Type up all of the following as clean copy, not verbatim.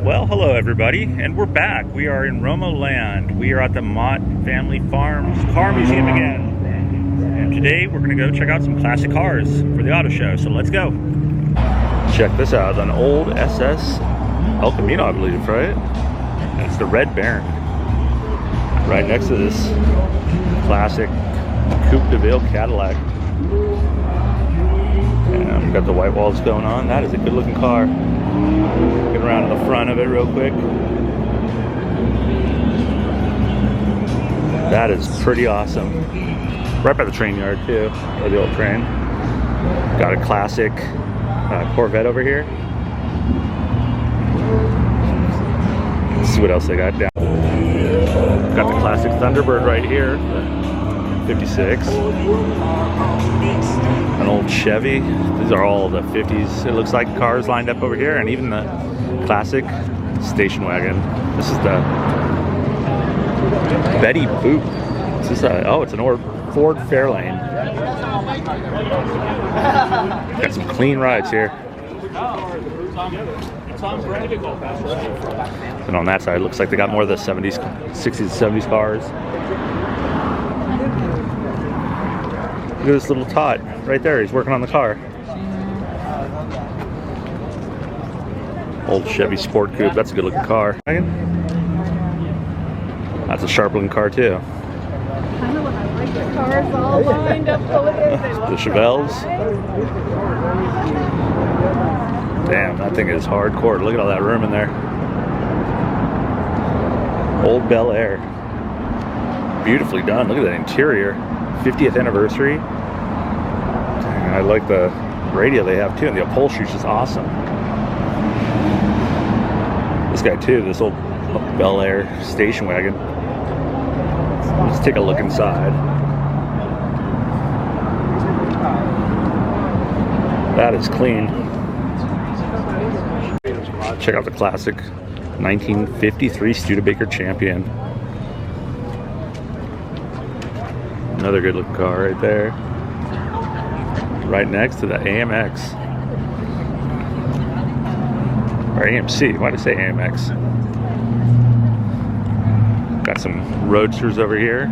Well, hello everybody, and we're back. We are in Roma land. We are at the Motte Family Farms Car Museum again. And today we're going to go check out some classic cars for the auto show, so let's go. Check this out, an old SS El Camino, I believe, right? And it's the Red Baron. Right next to this classic Coupe de Ville Cadillac. And we've got the white walls going on. That is a good looking car. Get around to the front of it real quick. That is pretty awesome. Right by the train yard too, or the old train. Got a classic Corvette over here. Let's see what else they got down. Got the classic Thunderbird right here, the 56. An old Chevy. These are all the 50s, it looks like, cars lined up over here, and even the classic station wagon. This is the Betty Boop. Is this oh, it's an old Ford Fairlane. Got some clean rides here. And on that side, it looks like they got more of the 70s, 60s, 70s cars. Look at this little tot right there. He's working on the car. Old Chevy Sport Coupe. That's a good looking car. That's a sharp looking car too. Cars all lined up over there. The Chevelles. Damn, that thing is hardcore. Look at all that room in there. Old Bel Air. Beautifully done. Look at that interior. 50th anniversary. Dang, I like the radio they have too, and the upholstery is just awesome. This guy too, this old Bel Air station wagon. Let's take a look inside. That is clean. Check out the classic 1953 Studebaker Champion. Another good looking car right there. Right next to the AMX. Or AMC, why did I say AMX? Got some roadsters over here.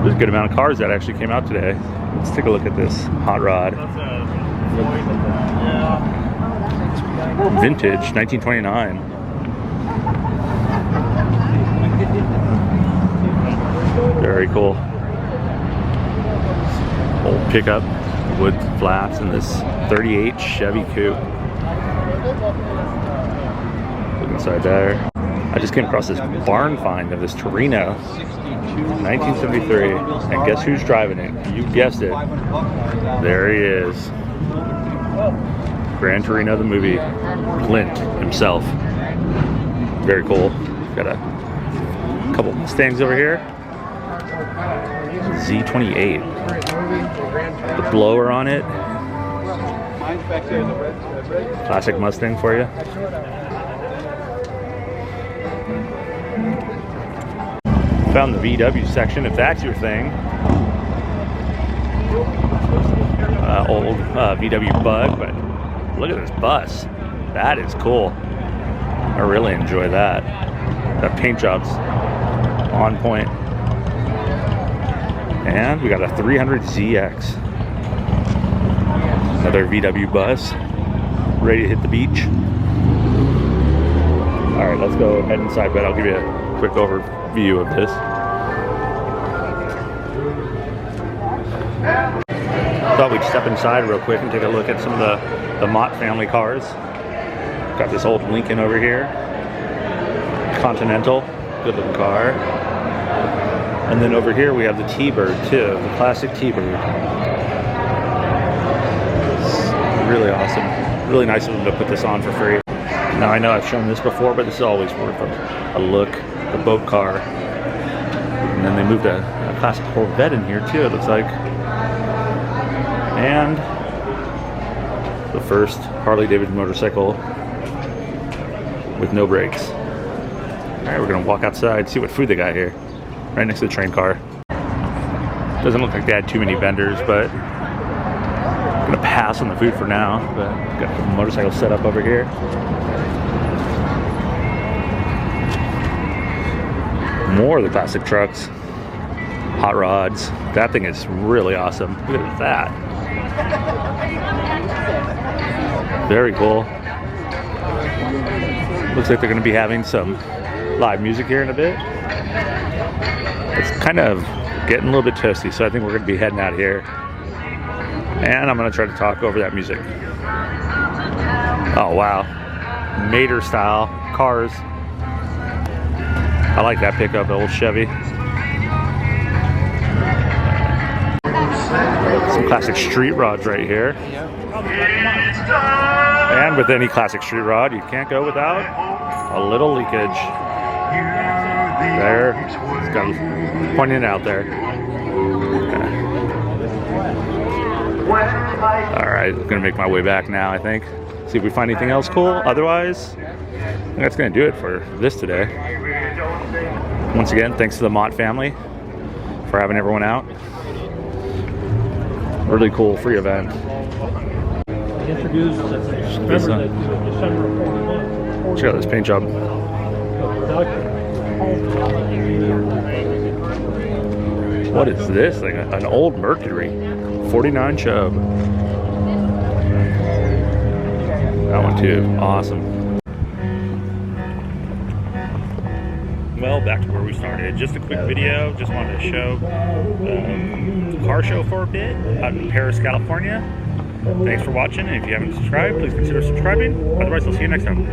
There's a good amount of cars that actually came out today. Let's take a look at this hot rod. Vintage, 1929. Very cool. Old pickup, wood flaps, and this 38 Chevy Coupe. Look inside there. I just came across this barn find of this Torino, 1973, and guess who's driving it? You guessed it. There he is. Gran Torino, the movie. Clint himself. Very cool. Got a couple Mustangs over here. Z28. The blower on it. Classic Mustang for you. Found the VW section, if that's your thing. Old VW Bug, but look at this bus. That is cool. I really enjoy that. That paint job's on point. And we got a 300ZX. Another VW bus. Ready to hit the beach. Alright, let's go head inside, but I'll give you a quick overview of this. Thought we'd step inside real quick and take a look at some of the Motte family cars. Got this old Lincoln over here. Continental, good looking car. And then over here we have the TBird too, the classic TBird. Really awesome. Really nice of them to put this on for free. Now I know I've shown this before, but this is always worth a look. The boat car. And then they moved a classic Corvette in here too, it looks like. And the first Harley Davidson motorcycle with no brakes. Alright, we're gonna walk outside, see what food they got here. Right next to the train car. Doesn't look like they had too many vendors, but gonna pass on the food for now, but got the motorcycle set up over here. More of the classic trucks, hot rods. That thing is really awesome. Look at that. Very cool. Looks like they're going to be having some live music here in a bit. It's kind of getting a little bit toasty, so I think we're going to be heading out here. And I'm going to try to talk over that music. Oh, wow. Mater style cars. I like that pickup, the old Chevy. Some classic street rods right here. And with any classic street rod, you can't go without a little leakage. There, it's got pointing out there. Okay. All right, I'm gonna make my way back now, I think. See if we find anything else cool. Otherwise, I think that's gonna do it for this today. Once again, thanks to the Motte family for having everyone out. Really cool free event. Check out this paint job. What is this? Like an old Mercury 49 Chub. That one too. Awesome. Well, back to where we started. Just a quick video. Just wanted to show the car show for a bit out in Perris, California. Thanks for watching, and if you haven't subscribed, please consider subscribing. Otherwise, I'll see you next time.